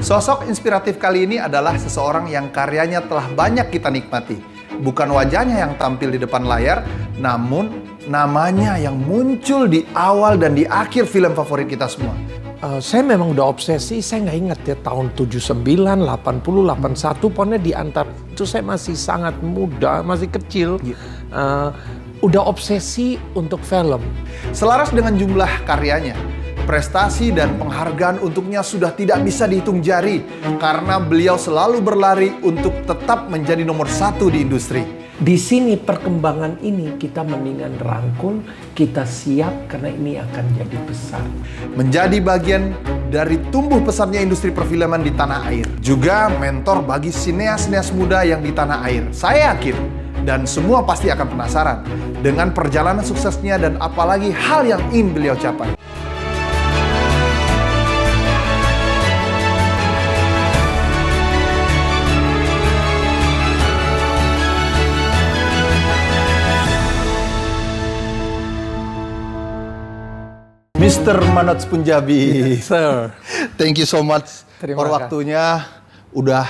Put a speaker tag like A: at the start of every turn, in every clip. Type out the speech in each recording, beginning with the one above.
A: Sosok inspiratif kali ini adalah seseorang yang karyanya telah banyak kita nikmati. Bukan wajahnya yang tampil di depan layar, namun namanya yang muncul di awal dan di akhir film favorit kita semua.
B: Saya memang udah obsesi, saya nggak ingat ya tahun 79, 80, 81, pokoknya di antara itu saya masih sangat muda, masih kecil. Udah obsesi untuk film.
A: Selaras dengan jumlah karyanya, prestasi dan penghargaan untuknya sudah tidak bisa dihitung jari karena beliau selalu berlari untuk tetap menjadi nomor satu di industri.
B: Di sini perkembangan ini kita mendingan rangkul, kita siap karena ini akan jadi besar.
A: Menjadi bagian dari tumbuh pesatnya industri perfilman di tanah air. Juga mentor bagi sineas-sineas muda yang di tanah air. Saya yakin dan semua pasti akan penasaran dengan perjalanan suksesnya dan apalagi hal yang ingin beliau capai. Mr. Manoj Punjabi.
B: Yes, sir.
A: Thank you so much
B: Terima
A: for
B: kasih.
A: waktunya. Udah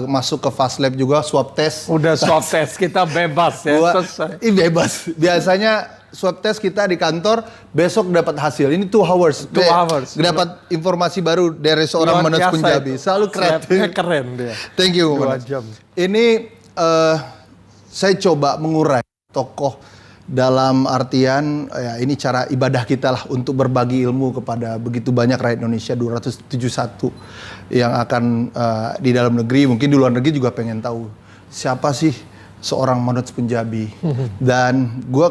A: masuk ke fast lab juga, swab test.
B: Udah swab test, kita bebas ya. Selesai.
A: Bebas. Biasanya swab test kita di kantor, besok dapat hasil. Ini 2 hours.
B: 2 hours.
A: Dapat informasi baru dari seorang
B: Luar
A: Manoj
B: biasa
A: Punjabi.
B: itu.
A: Selalu keren.
B: Keren dia.
A: Thank you,
B: 2
A: Manoj.
B: jam.
A: Ini saya coba mengurai tokoh dalam artian ya ini cara ibadah kita lah untuk berbagi ilmu kepada begitu banyak rakyat Indonesia 271 yang akan di dalam negeri, mungkin di luar negeri juga pengen tahu siapa sih seorang Manoj Punjabi. Dan gua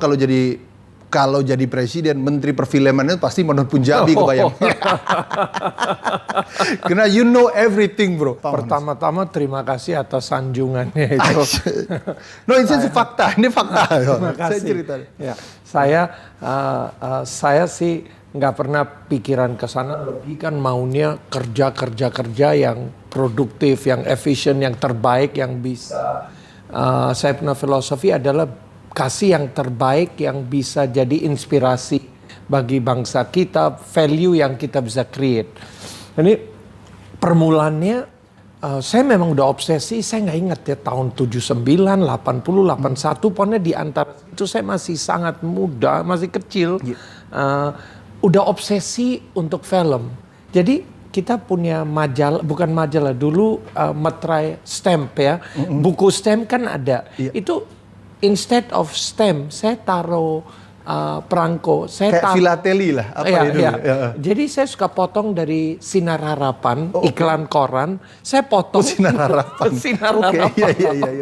A: kalau jadi presiden, menteri perfilman itu pasti Manoj Punjabi kebayang. Karena you know everything, bro.
B: Pertama-tama terima kasih atas sanjungannya itu.
A: No, ini fakta. Ini fakta.
B: Terima
A: Saya
B: kasih.
A: cerita.
B: Ya, saya sih nggak pernah pikiran ke sana, lebih kan maunya kerja yang produktif, yang efisien, yang terbaik, yang bisa. Saya punya filosofi adalah kasih yang terbaik yang bisa jadi inspirasi bagi bangsa kita, value yang kita bisa create. Ini permulaannya saya memang udah obsesi, saya nggak ingat ya tahun 79, 80, 81, pokoknya di antara itu saya masih sangat muda, masih kecil. Udah obsesi untuk film. Jadi kita punya majalah, bukan majalah dulu, materai stamp ya. Buku stamp kan ada. Itu instead of stamp, saya taruh perangko.
A: Kayak filateli lah.
B: Jadi saya suka potong dari Sinar Harapan, iklan koran. Saya potong.
A: Sinar Harapan.
B: Sinar
A: Oke,
B: Harapan.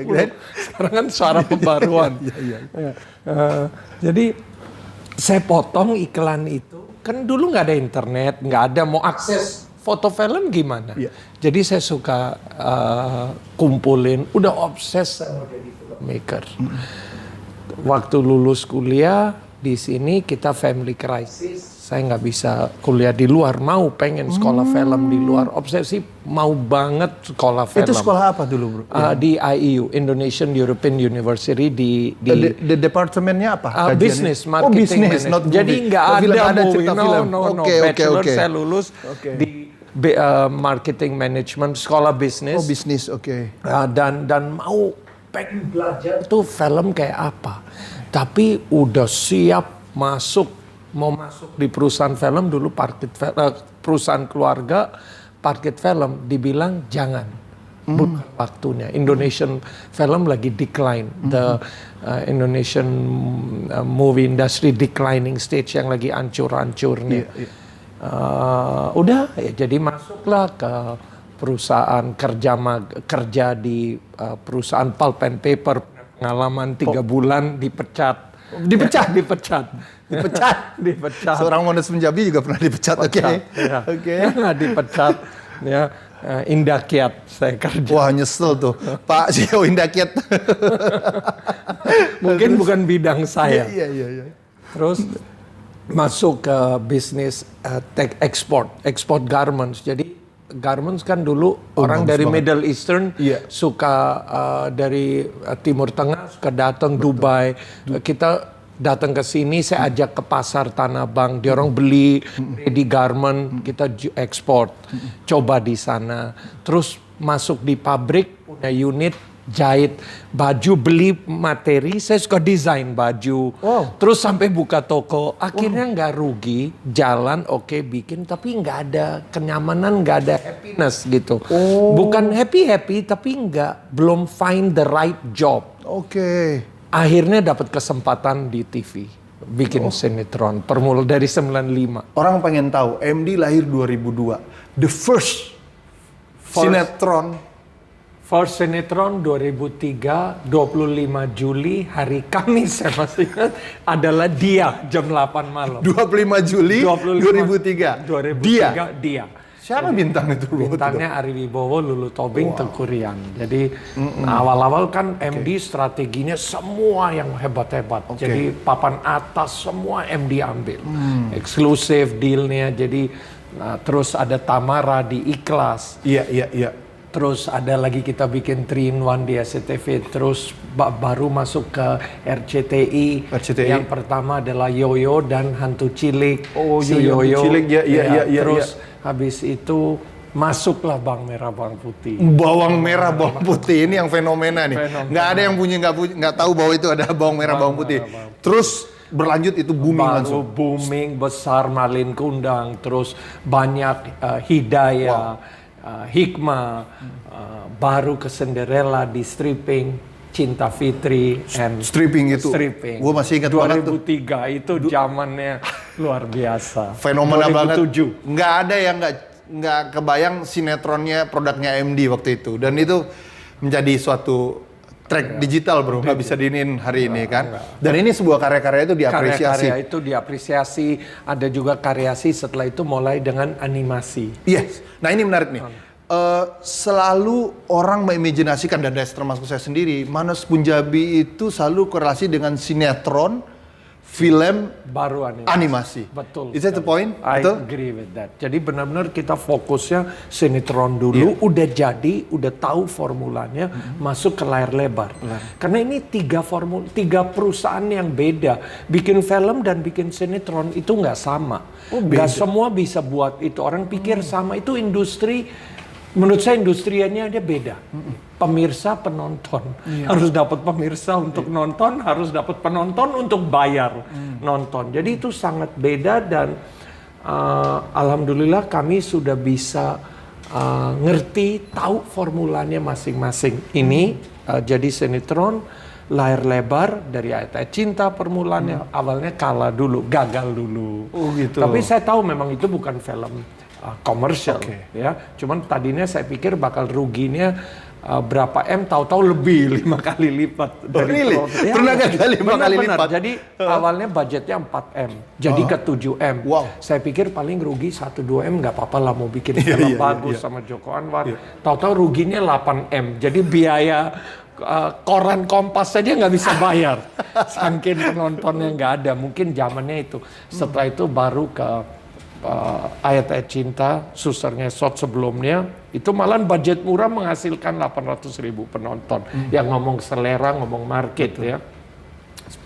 A: iya.
B: Sekarang kan suara pembaruan. Jadi saya potong iklan itu. Kan dulu nggak ada internet, nggak ada mau akses foto film gimana. Jadi saya suka kumpulin, udah obses sama jadi filmmaker. Waktu lulus kuliah di sini kita family crisis, saya nggak bisa kuliah di luar, pengen sekolah film di luar, obsesi mau banget sekolah film.
A: Itu sekolah apa dulu, bro?
B: Di IEU, Indonesian European University di
A: departemennya apa?
B: Business, marketing,
A: business, not movie.
B: Jadi nggak ada movie, no. Bachelor saya lulus di marketing management, sekolah bisnis.
A: Bisnis, oke.
B: Dan pengen belajar tuh film kayak apa. Tapi udah siap mau masuk di perusahaan film dulu, perusahaan keluarga, parkir film, dibilang jangan. Bukan waktunya. Indonesian film lagi decline. The Indonesian movie industry declining stage yang lagi hancur-hancurnya. Udah ya jadi masuklah ke perusahaan kerja di perusahaan pulp and paper, pengalaman 3 bulan dipecat.
A: Seorang Manoj Punjabi juga pernah dipecat. Oke.
B: Dipecat ya. Indakiat saya kerja.
A: Wah, nyesel tuh Pak CEO Indakiat.
B: Mungkin bukan bidang saya.
A: Iya.
B: Terus masuk ke bisnis ekspor garments. Jadi garments kan dulu orang dari Middle Eastern suka dari Timur Tengah suka datang Dubai. Kita datang ke sini, saya ajak ke pasar Tanah Abang, dia orang beli ready garment, kita ekspor, coba di sana, terus masuk di pabrik, punya unit jahit baju, beli materi, saya suka desain baju, terus sampai buka toko, akhirnya nggak rugi, jalan oke, bikin, tapi nggak ada kenyamanan, nggak ada happiness gitu, bukan happy tapi belum find the right job. Akhirnya dapat kesempatan di TV, bikin sinetron, permula dari 95.
A: Orang pengen tahu, MD lahir 2002, the first sinetron.
B: First sinetron 2003, 25 Juli, hari Kamis saya masih ingat, adalah Dia, jam 8 malam.
A: 25 Juli 2003.
B: 2003, Dia.
A: Siapa bintang itu?
B: Bintangnya Ari Wibowo, Lulu Tobing, Teuku Ryan. Jadi awal-awal kan MD strateginya semua yang hebat-hebat. Jadi papan atas semua MD ambil. Eksklusif dealnya, jadi terus ada Tamara di Ikhlas.
A: Iya.
B: Terus ada lagi kita bikin 3-in-1 di SCTV. Terus baru masuk ke RCTI. Yang pertama adalah Yoyo dan Hantu Cilik.
A: Yoyo Cilik, ya.
B: Terus habis itu masuklah Bawang Merah Bawang Putih.
A: Bawang Merah Bawang Putih ini yang fenomena nih. Nggak ada yang nggak tahu bahwa itu ada Bawang Merah Bawang Putih. Terus berlanjut itu booming langsung.
B: Booming besar, Malin Kundang. Terus banyak Hidayah. Hikmah, baru ke Cinderella di stripping, Cinta Fitri, and
A: stripping itu. Gue masih ingat banget tuh.
B: 2003 itu zamannya luar biasa.
A: Fenomena
B: 2007.
A: Banget. Nggak ada yang nggak kebayang sinetronnya produknya MD waktu itu. Dan itu menjadi suatu track digital bro, nggak bisa diinin hari ini kan. Dan ini sebuah karya-karya itu diapresiasi.
B: Karya itu diapresiasi, ada juga karyasi setelah itu mulai dengan animasi.
A: Yes, nah ini menarik nih. Selalu orang mengimajinasikan, dan termasuk saya sendiri, Manos Punjabi itu selalu korelasi dengan sinetron, film,
B: baru
A: animasi.
B: Betul.
A: Is that the point?
B: I agree with that. Jadi benar-benar kita fokusnya sinetron dulu, udah jadi, udah tahu formulanya, masuk ke layar lebar. Karena ini tiga perusahaan yang beda. Bikin film dan bikin sinetron itu nggak sama. Nggak semua bisa buat itu. Orang pikir sama, itu industri. Menurut saya industrianya dia beda. Pemirsa, penonton. Harus dapat pemirsa untuk nonton, harus dapat penonton untuk bayar nonton. Jadi itu sangat beda dan alhamdulillah kami sudah bisa ngerti, tahu formulanya masing-masing. Ini jadi sinetron, layar lebar dari Ayat-Ayat Cinta permulaannya. Awalnya kalah dulu, gagal dulu.
A: Oh gitu.
B: Tapi saya tahu memang itu bukan film komersial, ya. Cuman tadinya saya pikir bakal ruginya berapa M, tahu-tahu lebih 5 kali lipat dari
A: ya, pernah gagal 5 kali lipat.
B: Jadi awalnya budgetnya 4 M, jadi ke 7 M. Saya pikir paling rugi 1-2 M nggak apa-apa lah, mau bikin film bagus sama Joko Anwar. Tahu-tahu ruginya 8 M, jadi biaya koran Kompas saja nggak bisa bayar, saking penontonnya nggak ada. Mungkin zamannya itu. Setelah itu baru ke Ayat-Ayat Cinta, Suster Ngesot sebelumnya, itu malah budget murah menghasilkan 800.000 penonton. Yang ngomong selera, ngomong market ya.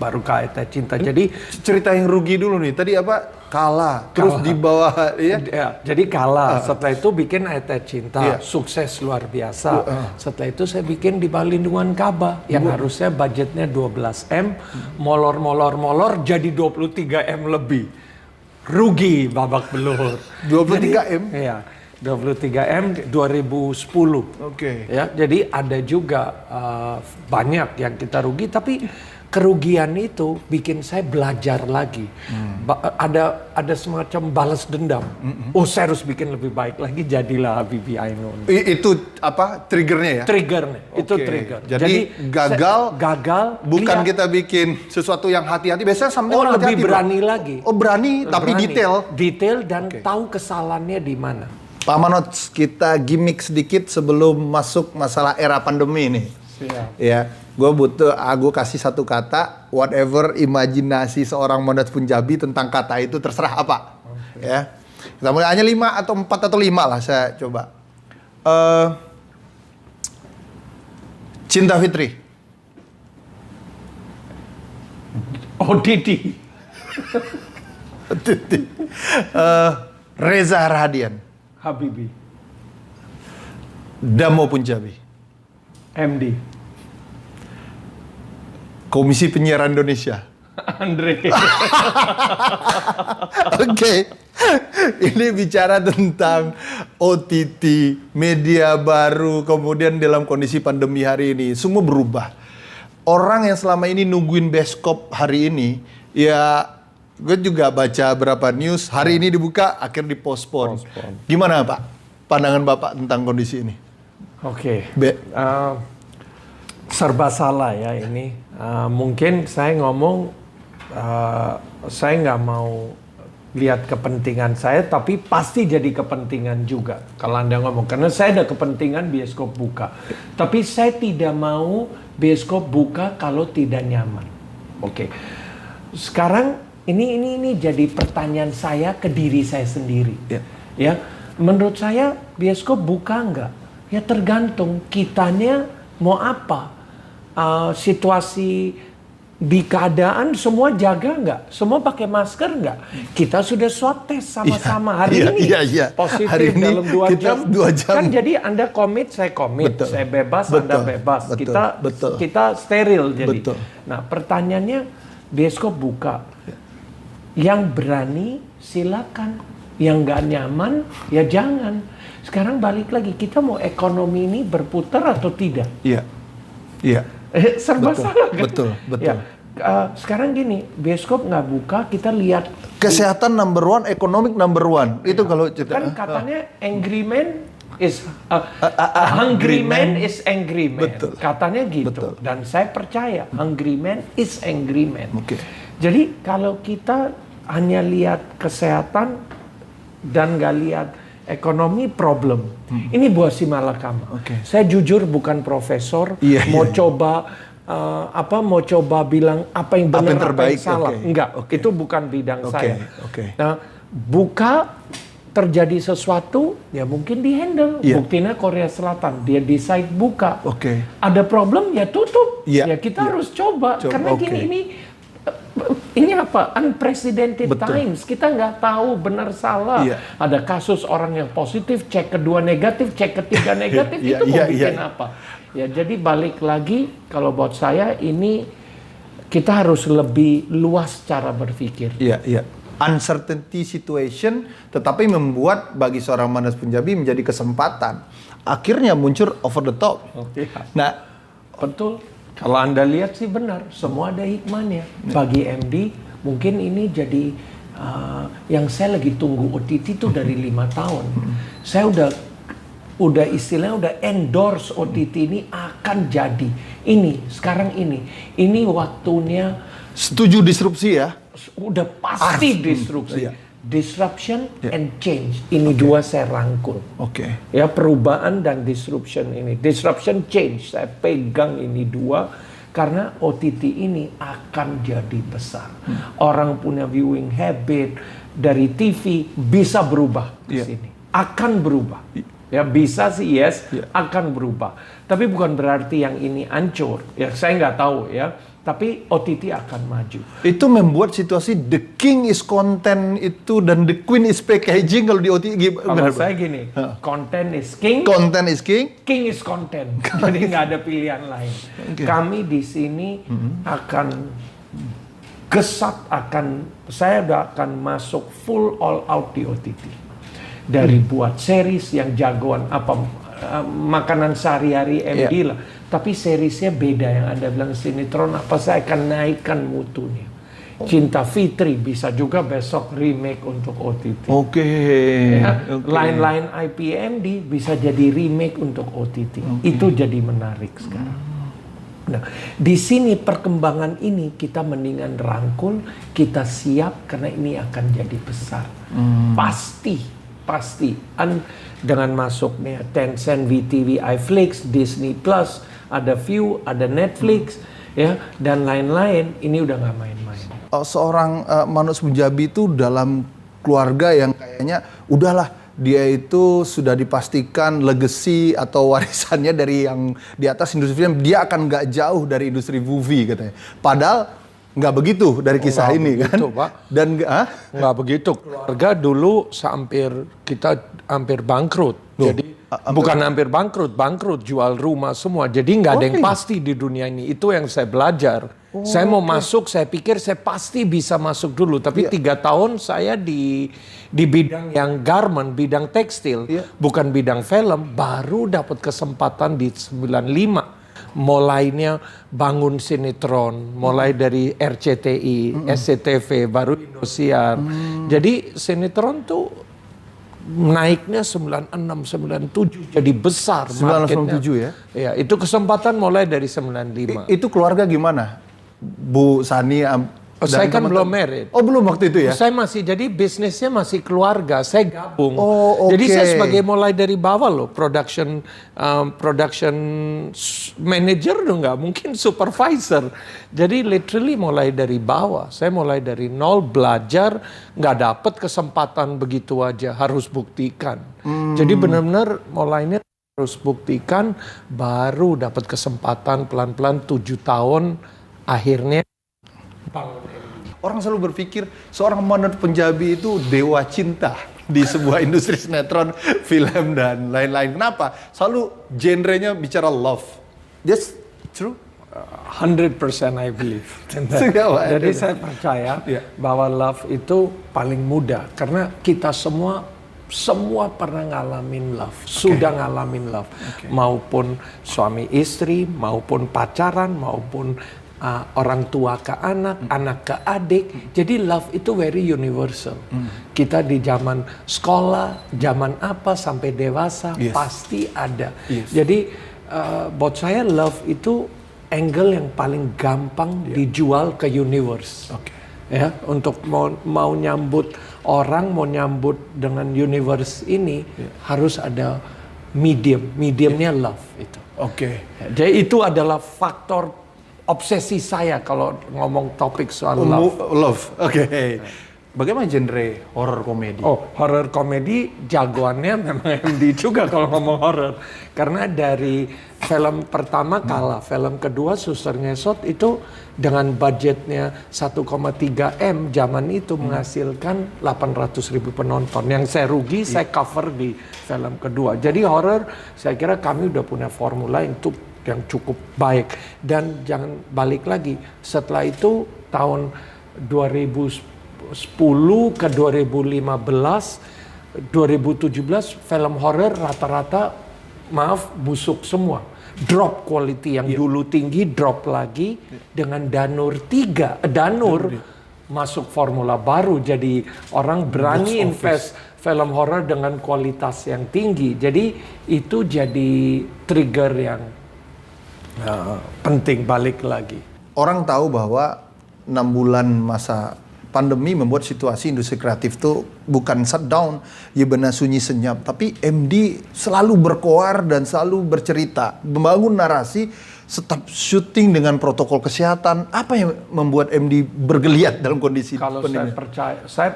B: Baru ke Ayat-Ayat Cinta. Jadi
A: cerita yang rugi dulu nih. Tadi apa? Kalah. Terus di bawah ya.
B: Jadi kalah. Setelah itu bikin Ayat-Ayat Cinta, sukses luar biasa. Setelah itu saya bikin di bawah lindungan Ka'bah yang harusnya budgetnya 12 M, molor jadi 23 M lebih. Rugi babak belur.
A: 23 M?
B: Iya, 23 M 2010. Ya, jadi ada juga banyak yang kita rugi, tapi kerugian itu bikin saya belajar lagi. Ada semacam balas dendam. Oh, saya harus bikin lebih baik lagi, jadilah Habibie Ainun.
A: Itu apa triggernya ya?
B: Triggernya, itu trigger.
A: Jadi gagal bukan kita bikin sesuatu yang hati-hati. Biasanya sampai orang
B: lebih
A: hati-hati,
B: berani lagi.
A: Berani tapi
B: detail dan tahu kesalahannya di mana.
A: Pak Manoj, kita gimmick sedikit sebelum masuk masalah era pandemi ini. Ya, gue kasih satu kata, whatever imajinasi seorang Manoj Punjabi tentang kata itu terserah apa. Ya, kita mulai hanya 5 atau 4 atau 5 lah saya coba. Cinta Fitri.
B: OTT.
A: Reza Rahadian,
B: Habibie.
A: Damo Punjabi,
B: MD.
A: Komisi Penyiaran Indonesia.
B: Andre.
A: Oke, ini bicara tentang OTT, media baru, kemudian dalam kondisi pandemi hari ini, semua berubah. Orang yang selama ini nungguin bioskop hari ini, ya gue juga baca berapa news, hari ini dibuka, akhir dipospon. Gimana Pak, pandangan Bapak tentang kondisi ini?
B: Oke. Serba salah ya ini. Mungkin saya ngomong, saya nggak mau lihat kepentingan saya, tapi pasti jadi kepentingan juga kalau Anda ngomong. Karena saya ada kepentingan bioskop buka. Tapi saya tidak mau bioskop buka kalau tidak nyaman. Oke. Sekarang ini jadi pertanyaan saya ke diri saya sendiri. Ya, menurut saya bioskop buka nggak? Ya tergantung kitanya mau apa. Situasi di keadaan semua jaga nggak? Semua pakai masker nggak? Kita sudah swab test sama-sama hari ini. Positif
A: hari ini
B: dalam 2 jam.
A: 2 jam.
B: Kan jadi Anda komit, saya komit.
A: Betul.
B: Saya bebas,
A: Betul.
B: Anda bebas.
A: Betul.
B: Kita steril jadi.
A: Betul.
B: Nah pertanyaannya, bioskop buka. Yang berani silakan. Yang nggak nyaman ya jangan. Sekarang balik lagi, kita mau ekonomi ini berputar atau tidak?
A: Iya.
B: Serba salah kan?
A: Betul.
B: Ya, sekarang gini, bioskop nggak buka, kita lihat
A: Kesehatan number one, ekonomi number one. Itu kalau cerita.
B: kan katanya angry man is hungry man is angry man.
A: Betul.
B: Katanya gitu.
A: Betul.
B: Dan saya percaya hungry man is angry man.
A: Oke.
B: Jadi kalau kita hanya lihat kesehatan dan nggak lihat ekonomi, problem. Ini buah si malakama.
A: Oke.
B: Saya jujur bukan profesor, mau coba bilang apa yang benar, apa
A: terbaik,
B: yang salah.
A: oke.
B: Enggak,
A: Oke.
B: itu bukan bidang saya.
A: Oke.
B: Nah, buka terjadi sesuatu, ya mungkin di-handle.
A: Iya.
B: Buktinya Korea Selatan, dia decide buka.
A: Oke.
B: Ada problem, ya tutup.
A: Iya.
B: Ya kita harus coba. Karena
A: oke.
B: ini apa? Unprecedented
A: Betul.
B: times. Kita nggak tahu benar salah.
A: Iya.
B: Ada kasus orang yang positif, cek kedua negatif, cek ketiga negatif. Itu mau bikin apa? Ya jadi balik lagi, kalau buat saya ini kita harus lebih luas cara berpikir.
A: Iya. Uncertainty situation, tetapi membuat bagi seorang Manas Punjabi menjadi kesempatan. Akhirnya muncul over the top. Nah,
B: Betul. Kalau Anda lihat sih benar, semua ada hikmahnya. Bagi MD, mungkin ini jadi yang saya lagi tunggu OTT itu dari 5 tahun. Saya udah istilahnya udah endorse OTT ini akan jadi. Ini, sekarang ini waktunya.
A: setuju disrupsi ya?
B: Udah pasti disrupsi.
A: Iya.
B: Disruption and change. Ini dua saya rangkul.
A: Oke.
B: Ya, perubahan dan disruption ini. Disruption, change. Saya pegang ini dua karena OTT ini akan jadi besar. Orang punya viewing habit dari TV bisa berubah ke sini. Akan berubah. Ya, bisa sih yes, akan berubah. Tapi bukan berarti yang ini hancur. Ya, saya nggak tahu ya. Tapi OTT akan maju.
A: Itu membuat situasi the king is content itu dan the queen is packaging kalau di OTT.
B: Kalau saya gini, content is king,
A: Content is king.
B: king is content. Jadi nggak ada pilihan lain. Kami di sini akan saya udah akan masuk full all out di OTT. Dari buat series yang jagoan makanan sehari-hari MD lah. Tapi seriesnya beda, yang Anda bilang sinetron apa, saya akan naikkan mutunya. Cinta Fitri bisa juga besok remake untuk OTT.
A: Oke.
B: Line-line IPMD bisa jadi remake untuk OTT. Itu jadi menarik sekarang. Nah, di sini perkembangan ini kita mendingan rangkul, kita siap karena ini akan jadi besar. Pasti. Dengan masuknya Tencent, VTV, iFlix, Disney Plus, ada View, ada Netflix, ya, dan lain-lain, ini udah nggak main-main.
A: Seorang Manus Punjabi itu dalam keluarga yang kayaknya udahlah, dia itu sudah dipastikan legacy atau warisannya dari yang di atas industri film, dia akan nggak jauh dari industri movie katanya. Padahal nggak begitu dari kisah
B: Nggak
A: ini
B: begitu,
A: kan?
B: Pak.
A: Dan
B: Nggak begitu. Keluarga dulu kita hampir bangkrut. Jadi bukan hampir bangkrut, jual rumah semua. Jadi nggak ada yang pasti di dunia ini. Itu yang saya belajar. Saya mau masuk, saya pikir saya pasti bisa masuk dulu. Tapi 3 tahun saya di bidang yang garment, bidang tekstil, bukan bidang film. Baru dapat kesempatan di 95. Mulainya bangun sinetron, mulai dari RCTI, SCTV, baru Indosiar. Jadi sinetron tuh naiknya 96, 97, jadi besar marketnya.
A: 97 ya?
B: Ya, itu kesempatan mulai dari 95.
A: Itu keluarga gimana? Bu Sani
B: Saya kan belum married.
A: Oh, belum waktu itu ya?
B: Saya masih, jadi bisnisnya masih keluarga, saya gabung.
A: Oh, oke.
B: Jadi saya sebagai mulai dari bawah loh, production manager dong, nggak mungkin supervisor. Jadi literally mulai dari bawah, saya mulai dari nol, belajar, nggak dapet kesempatan begitu aja, harus buktikan. Jadi benar-benar mulainya harus buktikan, baru dapat kesempatan pelan-pelan 7 tahun, akhirnya bangun.
A: Orang selalu berpikir seorang Manoj Punjabi itu dewa cinta di sebuah industri sinetron, film dan lain-lain. Kenapa? Selalu genrenya bicara love. That's true.
B: 100% I believe. Jadi saya percaya bahwa love itu paling mudah karena kita semua pernah ngalamin love, sudah ngalamin love, maupun suami istri, maupun pacaran, maupun orang tua ke anak, anak ke adik. Jadi love itu very universal. Kita di zaman sekolah, zaman apa sampai dewasa pasti ada. Jadi buat saya love itu angle yang paling gampang dijual ke universe. Ya, untuk mau nyambut orang, mau nyambut dengan universe ini harus ada mediumnya love itu. Jadi itu adalah faktor obsesi saya kalau ngomong topik soal love.
A: Bagaimana genre horror komedi?
B: Oh, horror komedi jagoannya memang MD juga kalau ngomong horror. Karena dari film pertama kalah, film kedua Suster Ngesot itu dengan budgetnya 1,3 M zaman itu menghasilkan 800.000 penonton. Yang saya rugi saya cover di film kedua. Jadi horror saya kira kami udah punya formula yang cukup baik. Dan jangan balik lagi, setelah itu tahun 2010 ke 2015, 2017 film horor rata-rata busuk semua. Drop quality yang dulu tinggi, drop lagi dengan Danur 3. Danur masuk formula baru, jadi orang berani invest film horor dengan kualitas yang tinggi. Jadi itu jadi trigger yang penting balik lagi.
A: Orang tahu bahwa 6 bulan masa pandemi membuat situasi industri kreatif itu bukan shutdown, ya benar sunyi senyap. Tapi MD selalu berkoar dan selalu bercerita, membangun narasi, tetap syuting dengan protokol kesehatan. Apa yang membuat MD bergeliat dalam kondisi
B: Kalau
A: pandemi?
B: saya percaya, saya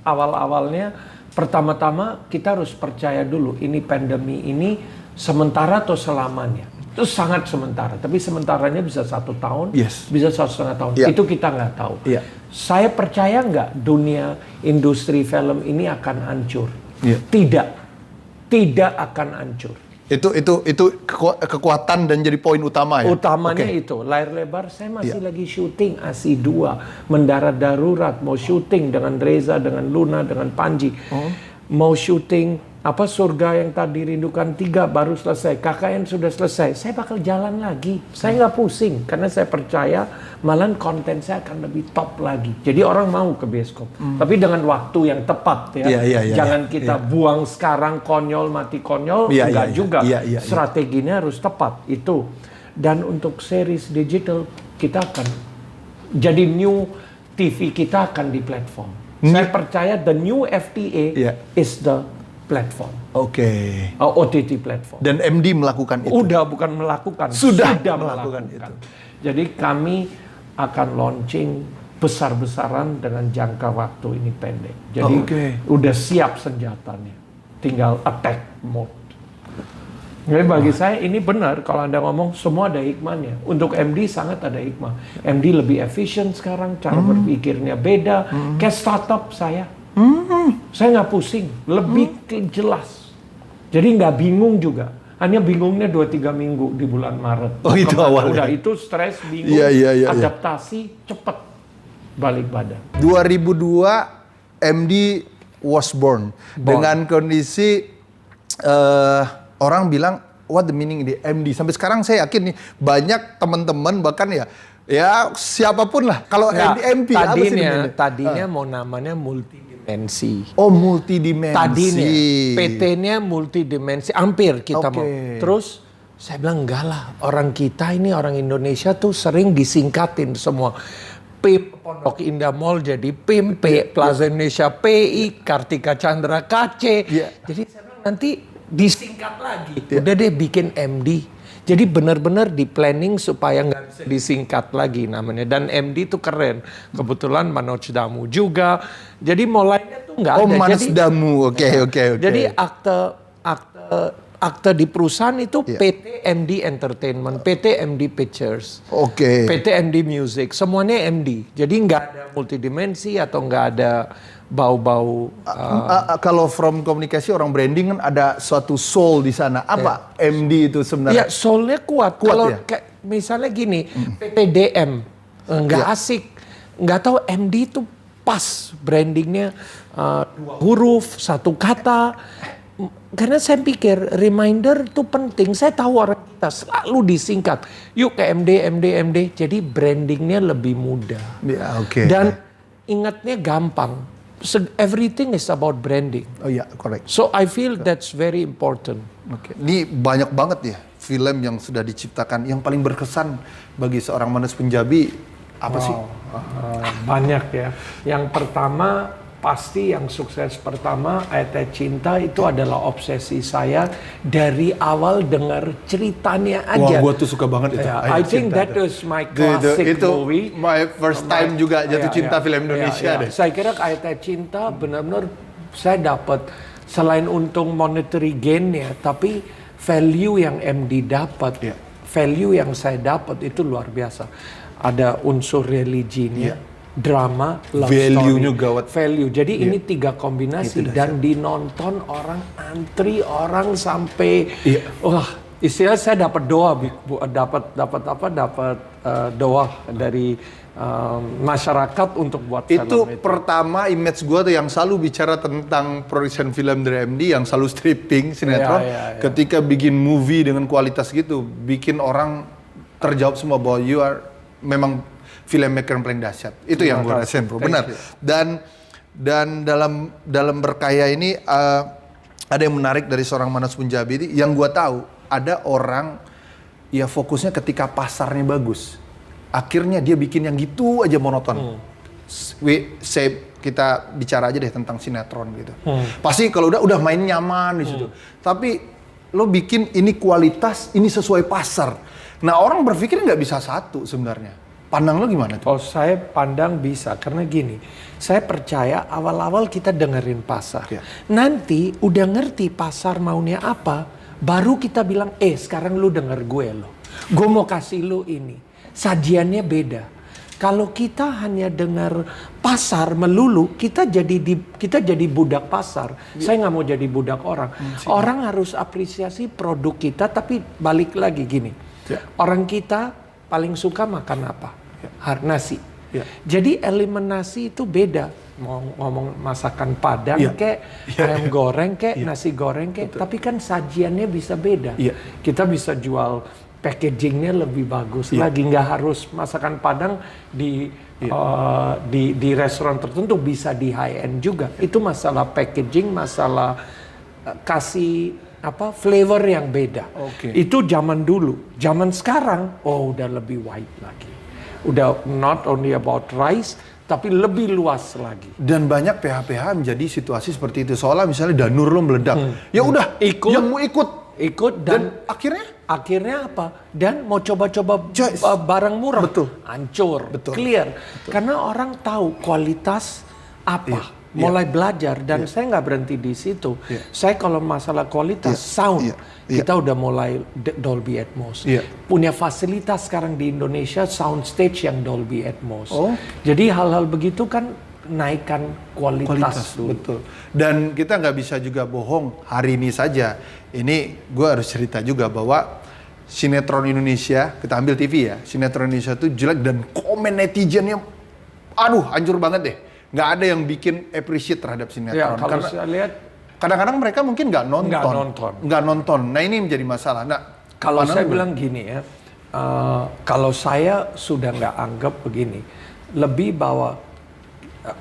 B: awal-awalnya pertama-tama kita harus percaya dulu ini pandemi ini sementara atau selamanya. Itu sangat sementara, tapi sementaranya bisa 1 tahun, bisa 1,5 tahun. Itu kita nggak tahu. Saya percaya nggak dunia industri film ini akan hancur? Tidak akan hancur.
A: Itu kekuatan dan jadi poin utama ya?
B: Utamanya itu, layar lebar saya masih lagi syuting ASI 2, mendarat darurat, mau syuting dengan Reza, dengan Luna, dengan Panji. Mau syuting surga yang tadi rindukan 3 baru selesai, KKN sudah selesai, saya bakal jalan lagi, saya nggak pusing karena saya percaya malahan konten saya akan lebih top lagi. Jadi orang mau ke bioskop, tapi dengan waktu yang tepat ya. Jangan kita buang sekarang konyol mati konyol, enggak juga. Strateginya harus tepat itu. Dan untuk series digital kita akan jadi new TV kita akan di platform. Saya percaya the new FTA is the platform. OTT platform.
A: Dan MD melakukan itu?
B: Udah, bukan melakukan.
A: Sudah melakukan itu.
B: Jadi kami akan launching besar-besaran dengan jangka waktu ini pendek. Jadi udah siap senjatanya. Tinggal attack mode. Jadi bagi saya ini benar kalau Anda ngomong semua ada hikmahnya. Untuk MD sangat ada hikmah. MD lebih efisien sekarang, cara berpikirnya beda. Kayak startup saya. Saya nggak pusing, lebih jelas. Jadi nggak bingung juga. Hanya bingungnya 2-3 minggu di bulan Maret.
A: Oh, itu awalnya.
B: Udah itu stres, bingung,
A: Iya.
B: adaptasi, cepet balik badan.
A: 2002 MD was born. Dengan kondisi orang bilang what the meaning di MD. Sampai sekarang saya yakin nih banyak teman-teman bahkan ya siapapun lah kalau MP apa sih
B: tadinya mau namanya multidimensi.
A: Oh, multidimensi.
B: Tadinya PT-nya multidimensi, hampir kita
A: Oke.
B: mau. Terus saya bilang enggak lah, orang kita ini orang Indonesia tuh sering disingkatin semua. Pondok Indah Mall jadi PIM, Plaza Indonesia PI, Kartika Chandra KC. Jadi saya bilang nanti disingkat lagi. Udah deh bikin MD. Jadi benar-benar di planning supaya nggak bisa disingkat lagi namanya. Dan MD itu keren. Kebetulan Manoj Damu juga. Jadi mulainya tuh nggak ada.
A: Manoj Damu, oke.
B: Jadi akte di perusahaan itu PT MD Entertainment, PT MD Pictures, PT MD Music, semuanya MD. Jadi nggak ada multidimensi atau nggak ada bau-bau.
A: Kalau from komunikasi orang branding kan ada suatu soul di sana. Apa MD itu sebenarnya?
B: Ya soulnya kuat. Kalau kayak misalnya gini, PT DM nggak asik, nggak tahu MD itu pas brandingnya 2 huruf, 1 kata. Karena saya pikir reminder itu penting. Saya tahu orang kita selalu disingkat. Yuk ke MD. Jadi brandingnya lebih mudah.
A: Ya,
B: Dan ingatnya gampang. Everything is about branding.
A: Oh iya, correct.
B: So I feel that's very important.
A: Ini banyak banget ya film yang sudah diciptakan. Yang paling berkesan bagi seorang Manoj Punjabi apa sih?
B: Banyak ya. Yang pertama pasti yang sukses pertama Ayat Cinta itu adalah obsesi saya dari awal dengar ceritanya aja.
A: Wah, gue tuh suka banget itu.
B: I think that was my classic movie.
A: My first time juga jatuh cinta film Indonesia deh.
B: Saya kira Ayat Cinta benar-benar saya dapat selain untung monetary gain-nya, tapi value yang MD dapat, value yang saya dapat itu luar biasa. Ada unsur religinya. Drama, love
A: value-nya
B: story,
A: gawat.
B: value. Jadi ini 3 kombinasi dan dinonton orang antri, orang sampai wah, istilah saya dapat doa, dapat doa dari masyarakat untuk buat film
A: itu. Pertama image gue tuh yang selalu bicara tentang production film dari MD yang selalu stripping sinetron. Ketika bikin movie dengan kualitas gitu, bikin orang terjawab semua bahwa you are memang filmmaker yang paling dahsyat. Itu yang gue rasain, bro. Benar. Dan dalam berkarya ini ada yang menarik dari seorang Manoj Punjabi ini, yang gue tahu ada orang ya fokusnya ketika pasarnya bagus, akhirnya dia bikin yang gitu aja monoton. Kita bicara aja deh tentang sinetron gitu. Pasti kalau udah main nyaman di situ. Tapi lo bikin ini kualitas, ini sesuai pasar. Nah orang berpikir nggak bisa satu sebenarnya. Pandang lo gimana tuh?
B: Oh, saya pandang bisa karena gini, saya percaya awal-awal kita dengerin pasar. Nanti udah ngerti pasar maunya apa, baru kita bilang, sekarang lu denger gue loh. Gue mau kasih lu ini. Sajiannya beda. Kalau kita hanya dengar pasar melulu, kita jadi budak pasar. Saya nggak mau jadi budak orang. Orang harus apresiasi produk kita, tapi balik lagi gini. Orang kita paling suka makan apa? Nasi. Jadi elemen nasi itu beda. Mau ngomong masakan Padang ayam goreng nasi goreng tapi kan sajiannya bisa beda. Kita bisa jual packagingnya lebih bagus lagi. Nggak harus masakan Padang di restoran tertentu, bisa di high end juga. Itu masalah packaging, masalah kasih flavor yang beda. Itu zaman dulu. Zaman sekarang udah lebih wide lagi. Udah not only about rice, tapi lebih luas lagi.
A: Dan banyak PH-PH menjadi situasi seperti itu. Soalnya misalnya Danur lo meledak, ya udah yang mau ikut dan akhirnya apa? Dan mau coba-coba barang murah, hancur, clear. Karena orang tahu kualitas apa. Mulai belajar dan saya nggak berhenti di situ. Saya kalau masalah kualitas sound
B: Kita udah mulai Dolby Atmos.
A: Iya.
B: Punya fasilitas sekarang di Indonesia soundstage yang Dolby Atmos.
A: Oh.
B: Jadi hal-hal begitu kan naikkan kualitas dulu.
A: Betul. Dan kita nggak bisa juga bohong hari ini saja. Ini gue harus cerita juga bahwa sinetron Indonesia, kita ambil TV ya, sinetron Indonesia tuh jelek dan komen netizennya, aduh hancur banget deh. Nggak ada yang bikin appreciate terhadap sinetron.
B: Ya, kalau
A: Karena
B: saya lihat
A: kadang-kadang mereka mungkin nggak
B: nonton.
A: Nggak nonton. Nah ini menjadi masalah. Nah,
B: kalau saya
A: lu?
B: bilang gini ya, kalau saya sudah nggak anggap begini, lebih bahwa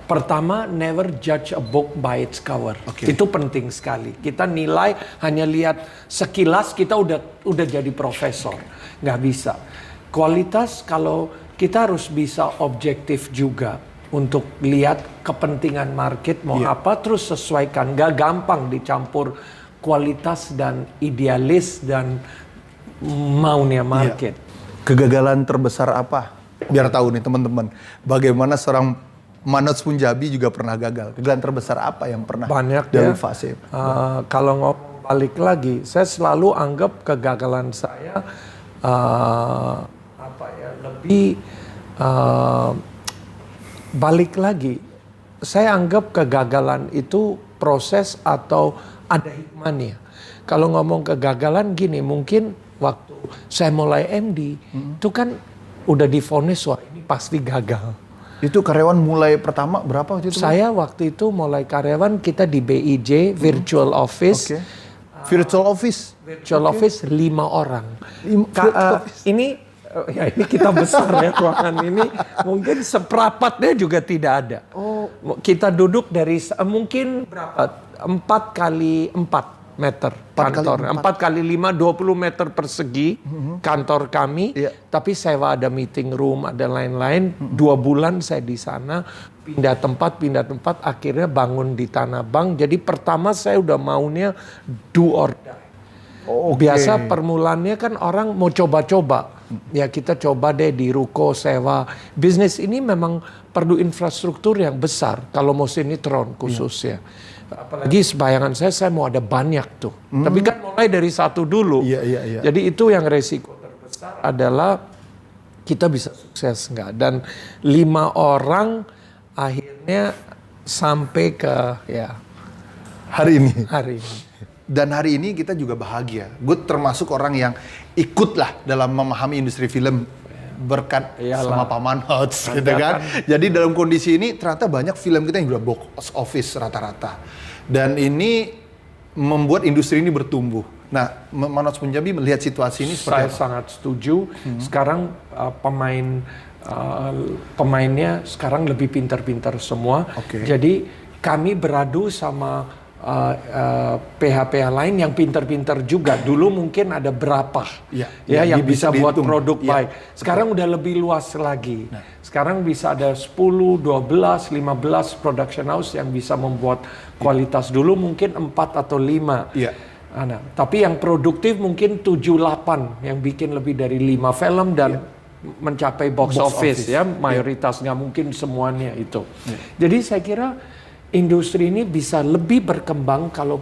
B: pertama, never judge a book by its cover.
A: Oke.
B: Itu penting sekali. Kita nilai hanya lihat sekilas kita udah jadi profesor. Nggak bisa. Kualitas kalau kita harus bisa objektif juga untuk lihat kepentingan market mau apa terus sesuaikan. Nggak gampang dicampur kualitas dan idealis dan maunya market.
A: Kegagalan terbesar apa? Biar tahu nih teman-teman, bagaimana seorang Manoj Punjabi juga pernah gagal. Kegagalan terbesar apa yang pernah
B: Banyak
A: dari
B: ya.
A: fase?
B: Kalau ngomong balik lagi, saya selalu anggap kegagalan saya lebih balik lagi. Saya anggap kegagalan itu proses atau ada hikmahnya. Kalau ngomong kegagalan gini, mungkin waktu saya mulai MD itu kan udah divonis wah ini pasti gagal.
A: Itu karyawan mulai pertama berapa waktu itu?
B: Saya waktu itu mulai karyawan kita di BIJ Virtual Office.
A: Oke. Virtual Office.
B: Virtual Office 5 orang.
A: Office.
B: Ini ini kita besar ya ruangan ini. Mungkin seperapatnya juga tidak ada. Oh. Kita duduk dari mungkin berapa? 4 kali 4 meter kantor. 4 kali 5, 20 meter persegi kantor kami.
A: Iya.
B: Tapi sewa ada meeting room, ada lain-lain. 2 bulan saya di sana. Pindah tempat. Akhirnya bangun di Tanah Abang. Jadi pertama saya udah maunya do or die. Biasa permulaannya kan orang mau coba-coba. Ya kita coba deh di ruko sewa. Bisnis ini memang perlu infrastruktur yang besar. Kalau mau sinetron khususnya. Apalagi sebayangan saya mau ada banyak tuh. Tapi kan mulai dari satu dulu.
A: Iya.
B: Jadi itu yang resiko terbesar adalah kita bisa sukses nggak. Dan 5 orang akhirnya sampai ke
A: Hari ini. Dan hari ini kita juga bahagia. Gue termasuk orang yang ikutlah dalam memahami industri film berkat sama Pak Manoj gitu kan. Jadi dalam kondisi ini ternyata banyak film kita yang udah box office rata-rata. Dan ini membuat industri ini bertumbuh. Nah, Manoj Punjabi melihat situasi ini seperti
B: saya
A: apa?
B: sangat setuju. Sekarang pemainnya sekarang lebih pintar-pintar semua.
A: Oke.
B: Jadi kami beradu sama PH-PH lain yang pintar-pintar juga. Dulu mungkin ada berapa yang bisa buat produk baik. Sekarang udah lebih luas lagi. Sekarang bisa ada 10, 12, 15 production house yang bisa membuat kualitas. Dulu mungkin 4 atau 5. Nah, tapi yang produktif mungkin 7, 8 yang bikin lebih dari 5 film dan mencapai box office ya, mayoritas nggak mungkin semuanya itu. Jadi saya kira industri ini bisa lebih berkembang kalau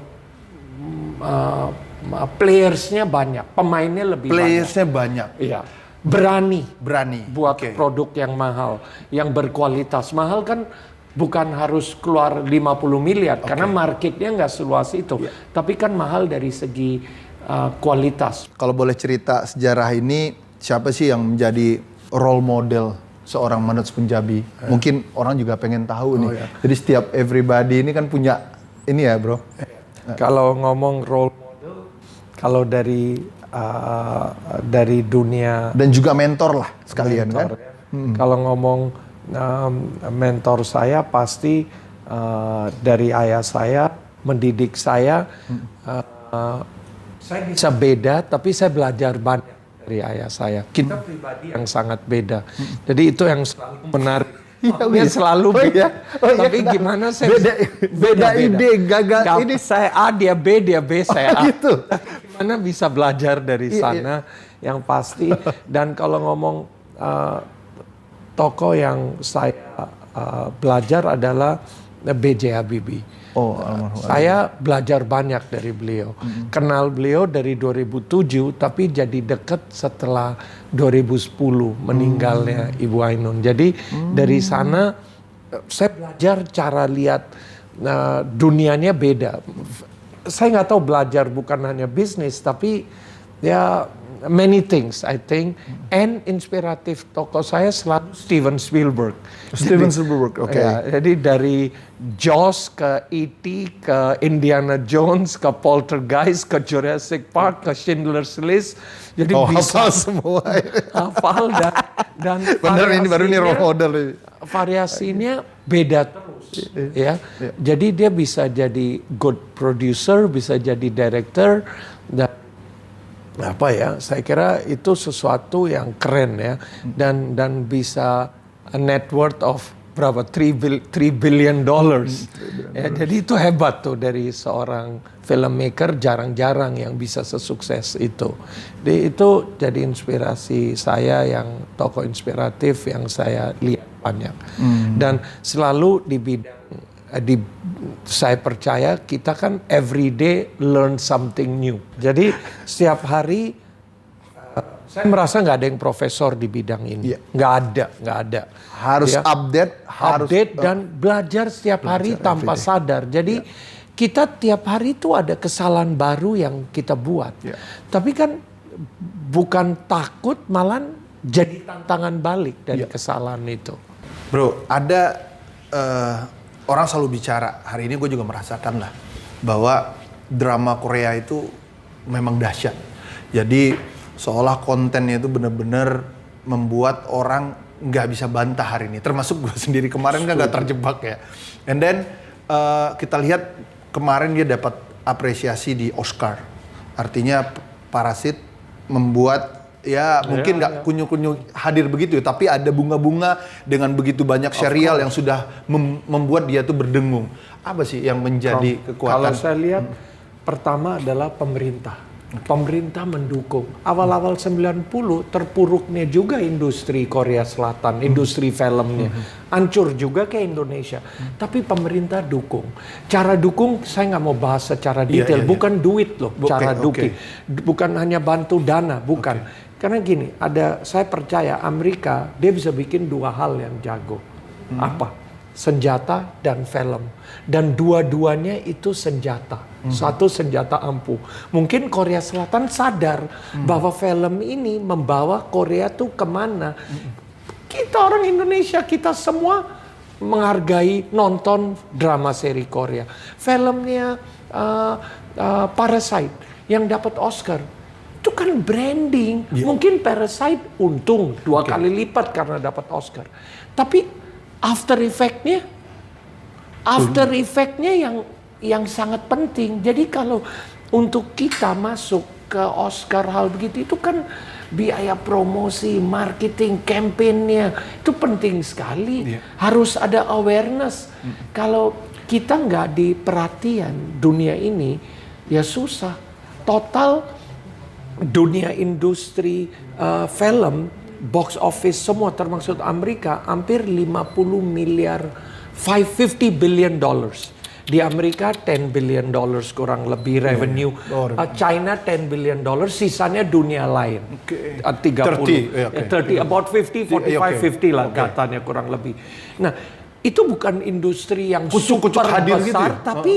B: playersnya banyak, pemainnya lebih
A: banyak.
B: Iya. Berani buat
A: Oke.
B: produk yang mahal, yang berkualitas. Mahal kan bukan harus keluar 50 miliar karena marketnya nggak seluas itu. Tapi kan mahal dari segi kualitas.
A: Kalau boleh cerita sejarah ini, siapa sih yang menjadi role model seorang Manoj Punjabi? Mungkin orang juga pengen tahu nih. Jadi setiap everybody ini kan punya ini ya bro.
B: Kalau ngomong role model, kalau dari dunia
A: Dan juga mentor lah sekalian
B: mentor,
A: kan.
B: ya. Kalau ngomong mentor saya pasti dari ayah saya, mendidik saya. Saya bisa beda, tapi saya belajar banyak dari ayah saya. Kita pribadi yang sangat beda. Jadi itu yang selalu menarik. Dia selalu beda. Tapi gimana saya
A: Beda ide, gagal ini.
B: Saya A, dia B, saya A.
A: Gitu.
B: Gimana bisa belajar dari sana yang pasti. Dan kalau ngomong tokoh yang saya belajar adalah B.J. Habibie.
A: Oh, almarhum.
B: Saya belajar banyak dari beliau. Kenal beliau dari 2007, tapi jadi dekat setelah 2010 meninggalnya Ibu Ainun. Jadi dari sana saya belajar cara lihat dunianya beda. Saya nggak tahu, belajar bukan hanya bisnis, tapi ya many things I think. And inspiratif tokoh saya selalu Steven Spielberg.
A: Steven Spielberg, oke.
B: Ya, jadi dari Jaws ke E.T. ke Indiana Jones ke Poltergeist ke Jurassic Park ke Schindler's List. Jadi bisa
A: hafal semua.
B: hafal dan
A: Bener, ini baru nih role model ini.
B: variasinya beda terus ya. Jadi dia bisa jadi good producer, bisa jadi director, dan apa ya, saya kira itu sesuatu yang keren ya, dan bisa a net worth of berapa, $3 billion. Ya, jadi itu hebat tuh dari seorang filmmaker, jarang-jarang yang bisa sesukses itu. Jadi itu jadi inspirasi saya, yang tokoh inspiratif yang saya lihat banyak. Dan selalu di bidang saya percaya kita kan everyday learn something new. Jadi setiap hari saya merasa nggak ada yang profesor di bidang ini. Nggak ada.
A: Harus
B: Ya.
A: update,
B: Dan belajar setiap hari tanpa sadar. Jadi kita tiap hari itu ada kesalahan baru yang kita buat. Tapi kan bukan takut, malah jadi tantangan balik dari kesalahan itu.
A: Bro, ada orang selalu bicara, hari ini gue juga merasakan lah, bahwa drama Korea itu memang dahsyat. Jadi seolah kontennya itu benar-benar membuat orang nggak bisa bantah hari ini. Termasuk gue sendiri kemarin kan nggak terjebak ya. And then kita lihat kemarin dia dapat apresiasi di Oscar. Artinya Parasit membuat mungkin nggak kunyu-kunyu hadir begitu, tapi ada bunga-bunga dengan begitu banyak serial yang sudah membuat dia tuh berdengung. Apa sih yang menjadi kekuatan?
B: Kalau saya lihat, pertama adalah pemerintah. Pemerintah mendukung. Awal-awal 90 terpuruknya juga industri Korea Selatan, industri filmnya. Hancur juga ke Indonesia. Tapi pemerintah dukung. Cara dukung saya nggak mau bahas secara detail. Bukan duit loh, cara dukung. Bukan hanya bantu dana, bukan. Karena gini, saya percaya Amerika, dia bisa bikin dua hal yang jago. Apa? Senjata dan film. Dan dua-duanya itu senjata. Satu senjata ampuh. Mungkin Korea Selatan sadar bahwa film ini membawa Korea tuh kemana. Kita orang Indonesia, kita semua menghargai nonton drama seri Korea. Filmnya Parasite yang dapat Oscar. Itu kan branding. Mungkin Parasite untung 2 kali lipat karena dapat Oscar. Tapi after effect-nya yang sangat penting. Jadi kalau untuk kita masuk ke Oscar hal begitu, itu kan biaya promosi, marketing, campaign-nya itu penting sekali. Harus ada awareness. Kalau kita nggak diperhatian dunia ini, ya susah. Total dunia industri film, box office semua termasuk Amerika hampir 50 miliar, 50 billion dollars. Di Amerika 10 billion dollars kurang lebih revenue. China 10 billion dollars, sisanya dunia lain. 30, about 50, 45, 50 lah katanya kurang lebih. Nah, itu bukan industri yang super
A: hadir
B: besar,
A: gitu ya?
B: tapi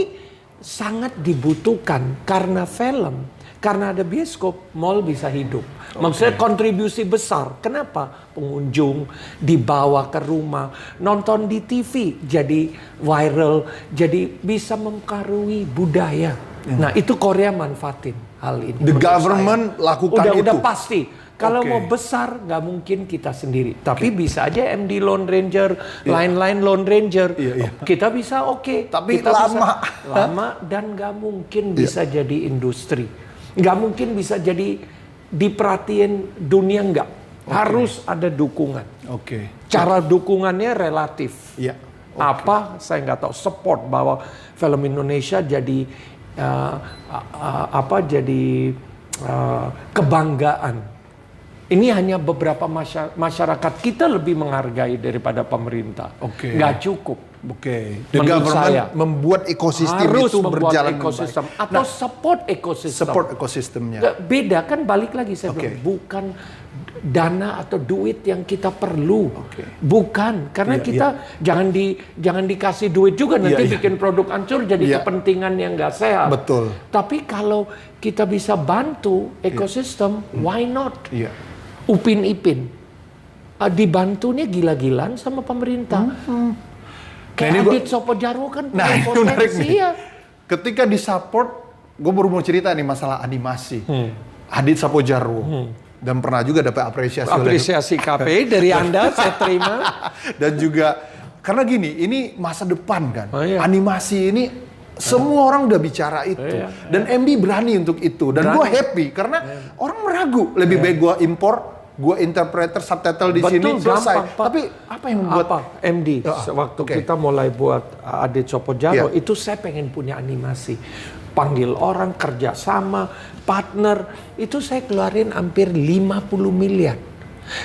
B: sangat dibutuhkan karena film. Karena ada bioskop, mall bisa hidup. Maksudnya kontribusi besar. Kenapa? Pengunjung dibawa ke rumah, nonton di TV, jadi viral, jadi bisa mempengaruhi budaya. Nah, itu Korea manfaatin hal ini.
A: The government lakukan itu.
B: Udah pasti. Kalau mau besar, nggak mungkin kita sendiri. Tapi bisa aja MD Lone Ranger, lain-lain Lone Ranger. Kita bisa
A: Tapi
B: kita
A: lama.
B: lama dan nggak mungkin bisa jadi industri. Nggak mungkin bisa jadi diperhatiin dunia, nggak. Harus ada dukungan. Cara dukungannya relatif. Apa saya nggak tahu. Support bahwa film Indonesia jadi jadi kebanggaan Ini hanya beberapa masyarakat kita lebih menghargai daripada pemerintah.
A: Oke.
B: Nggak cukup.
A: Oke. The
B: Menurut
A: government
B: saya.
A: membuat ekosistem
B: Harus
A: itu
B: membuat
A: berjalan
B: ekosistem
A: dengan baik.
B: atau support ekosistem.
A: Support ekosistemnya.
B: Nggak, beda kan, balik lagi saya
A: Oke.
B: bilang, bukan dana atau duit yang kita perlu.
A: Oke.
B: Bukan, karena
A: Iya,
B: kita jangan dikasih duit juga nanti
A: Iya.
B: bikin produk hancur jadi
A: Iya.
B: kepentingan yang nggak sehat.
A: Betul.
B: Tapi kalau kita bisa bantu ekosistem, why not?
A: Iya.
B: Upin Ipin dibantunya gila-gilaan sama pemerintah. Kayak
A: Nah, ini
B: Adit Sopo Jarwo kan
A: Nah,
B: punya
A: ini menarik
B: potensi
A: nih.
B: ya.
A: Ketika disupport, gue baru mau cerita nih masalah animasi. Adit Sapojarwo. Dan pernah juga dapat apresiasi
B: Apresiasi KPI dari Anda saya terima.
A: dan juga karena gini, ini masa depan kan.
B: Oh, iya.
A: Animasi ini semua orang udah bicara itu.
B: Iya,
A: Dan MD berani untuk itu. Dan gue
B: Berani.
A: happy karena orang meragu. Lebih baik gue impor, gue interpreter subtitle di sini selesai.
B: gampang, Pak.
A: Tapi apa yang membuat
B: Apa MD waktu
A: oke.
B: kita mulai buat Adit Sopo Jarwo
A: Iya.
B: itu saya pengen punya animasi, panggil orang kerja sama partner, itu saya keluarin hampir 50 miliar.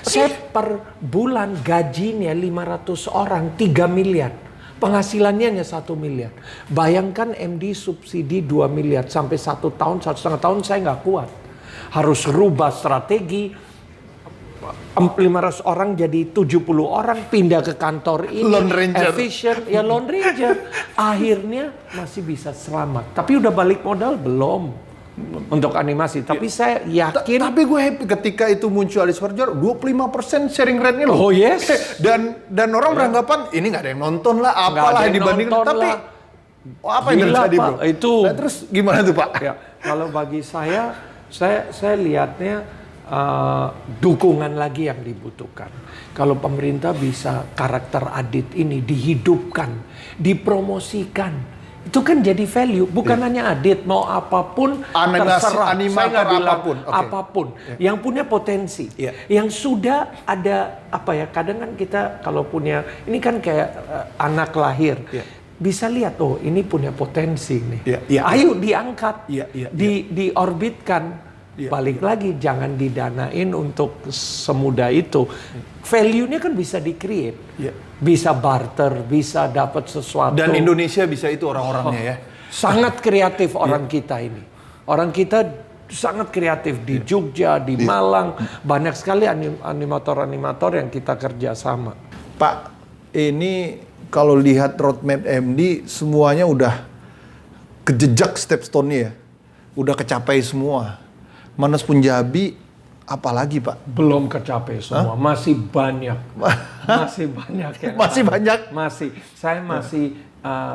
B: Saya per bulan gajinya 500 orang 3 miliar. Penghasilannya hanya 1 miliar. Bayangkan MD subsidi 2 miliar sampai 1 tahun, 1,5 tahun saya nggak kuat. Harus rubah strategi. 500 orang jadi 70 orang, pindah ke kantor ini,
A: Lone Ranger.
B: efisien, ya Lone Ranger. Akhirnya masih bisa selamat. Tapi udah balik modal belum untuk animasi. Tapi saya yakin.
A: Tapi gue happy ketika itu muncul Adit Sapojarwo, 25% sharing rate-nya loh.
B: Oh yes.
A: Dan orang beranggapan ini nggak ada yang nonton lah,
B: Nggak ada
A: apalah
B: yang
A: dibandingkan.
B: nonton
A: Tapi
B: lah.
A: apa yang
B: Gila,
A: terjadi
B: Pak,
A: bro?
B: itu.
A: Nah, terus gimana tuh Pak?
B: Ya, kalau bagi saya lihatnya dukungan lagi yang dibutuhkan. Kalau pemerintah bisa karakter Adit ini dihidupkan, dipromosikan, itu kan jadi value. Bukan hanya Adit, mau apapun
A: Animasi,
B: terserah.
A: animator,
B: Saya nggak bilang
A: apapun. Oke.
B: apapun. Yang punya potensi,
A: Iya.
B: yang sudah ada apa ya? Kadang kan kita kalau punya, ini kan kayak anak lahir.
A: Iya.
B: Bisa lihat, oh ini punya potensi nih.
A: Iya, iya.
B: Ayo diangkat,
A: Iya, iya,
B: diorbitkan.
A: Iya,
B: Balik lagi, jangan didanain untuk semudah itu. Value-nya kan bisa di-create.
A: Iya.
B: Bisa barter, bisa dapat sesuatu.
A: Dan Indonesia bisa itu orang-orangnya ya.
B: Sangat kreatif orang kita ini. Orang kita sangat kreatif di Jogja, di Malang. Banyak sekali animator-animator yang kita kerja sama.
A: Pak, ini kalau lihat roadmap MD semuanya udah kejejak stepstone-nya ya. Udah kecapai semua. Manas Punjabi apalagi Pak?
B: Belum kecapai semua, masih banyak. Masih banyak yang
A: Masih
B: lain.
A: banyak?
B: Masih.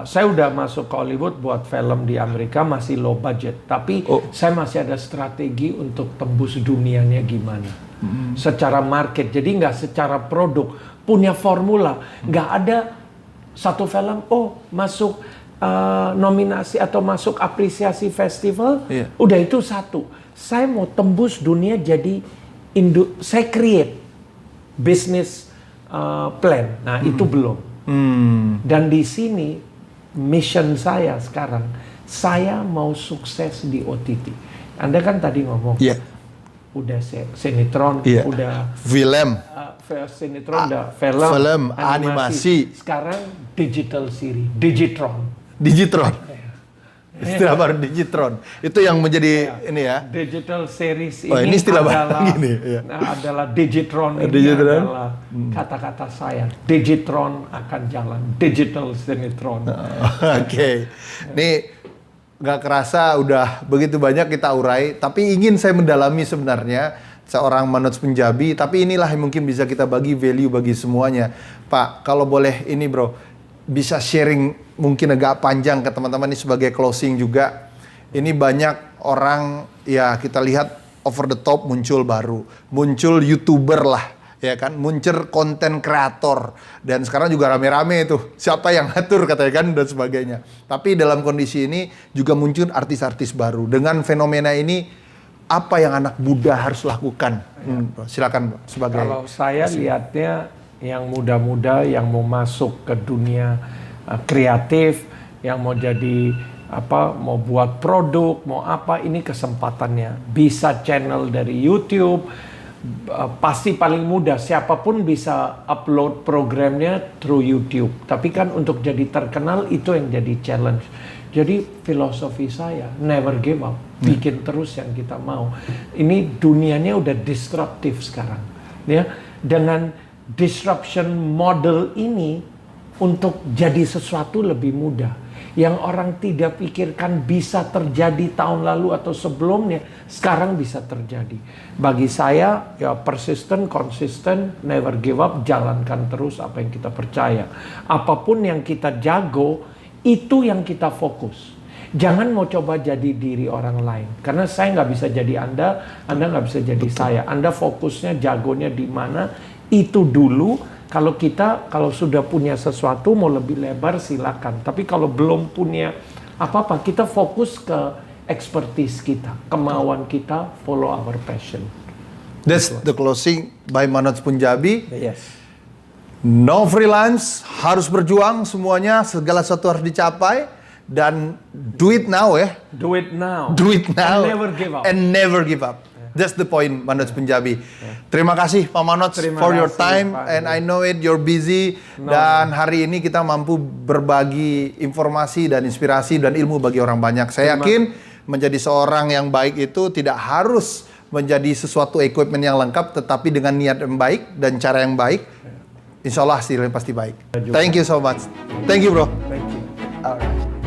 B: Saya udah masuk ke Hollywood buat film di Amerika, masih low budget. Tapi saya masih ada strategi untuk tembus dunianya gimana. Secara market, jadi nggak secara produk. Punya formula. Nggak ada satu film, masuk nominasi atau masuk apresiasi festival,
A: Iya.
B: udah itu satu. Saya mau tembus dunia jadi saya create business plan. Nah itu belum. Dan di sini mission saya sekarang, saya mau sukses di OTT. Anda kan tadi ngomong,
A: Iya.
B: udah sinetron,
A: Iya.
B: udah
A: Film.
B: sinetron, udah
A: film, animasi.
B: Sekarang digital series, Digitron.
A: Digitron. Istilah baru Digitron. Itu yang menjadi ini ya.
B: Digital series
A: Oh, ini istilah baru
B: adalah,
A: gini, iya.
B: adalah Digitron ini
A: Digitron.
B: adalah kata-kata saya. Digitron akan jalan, digital sinetron.
A: Oke. Nih nggak kerasa udah begitu banyak kita urai, tapi ingin saya mendalami sebenarnya seorang Manoj Punjabi, tapi inilah yang mungkin bisa kita bagi value bagi semuanya. Pak, kalau boleh ini bro, bisa sharing mungkin agak panjang ke teman-teman ini sebagai closing juga. Ini banyak orang ya kita lihat over the top muncul baru, muncul YouTuber lah, ya kan, muncul konten kreator dan sekarang juga rame-rame itu siapa yang ngatur katanya kan dan sebagainya. Tapi dalam kondisi ini juga muncul artis-artis baru. Dengan fenomena ini apa yang anak muda harus lakukan? Silakan sebagai.
B: Kalau saya lihatnya yang muda-muda yang mau masuk ke dunia kreatif, yang mau jadi mau buat produk, mau apa, ini kesempatannya. Bisa channel dari YouTube, pasti paling mudah, siapapun bisa upload programnya through YouTube. Tapi kan untuk jadi terkenal itu yang jadi challenge. Jadi filosofi saya never give up, bikin terus yang kita mau. Ini dunianya udah disruptif sekarang, ya. Dengan disruption model ini untuk jadi sesuatu lebih mudah. Yang orang tidak pikirkan bisa terjadi tahun lalu atau sebelumnya, sekarang bisa terjadi. Bagi saya, ya persisten, konsisten, never give up, jalankan terus apa yang kita percaya. Apapun yang kita jago, itu yang kita fokus. Jangan mau coba jadi diri orang lain. Karena saya nggak bisa jadi Anda nggak bisa jadi saya. Anda fokusnya, jagonya di mana, itu dulu. Kalau sudah punya sesuatu mau lebih lebar silakan. Tapi kalau belum punya apa-apa, kita fokus ke expertise kita, kemauan kita, follow our passion.
A: That's the closing by Manoj Punjabi.
B: Yes.
A: No freelance, harus berjuang semuanya, segala sesuatu harus dicapai. Dan do it now ya.
B: Do it now.
A: Do it now.
B: And never give up.
A: And never give up. That's the point, Manoj Punjabi. Terima kasih Pak Manoj for your time.
B: Pak.
A: And I know it, you're busy. Dan hari ini kita mampu berbagi informasi dan inspirasi dan ilmu bagi orang banyak. Saya yakin menjadi seorang yang baik itu tidak harus menjadi sesuatu equipment yang lengkap, tetapi dengan niat yang baik dan cara yang baik, insya Allah hasilnya pasti baik. Thank you so much. Thank you bro.
B: Thank you.
A: Alright.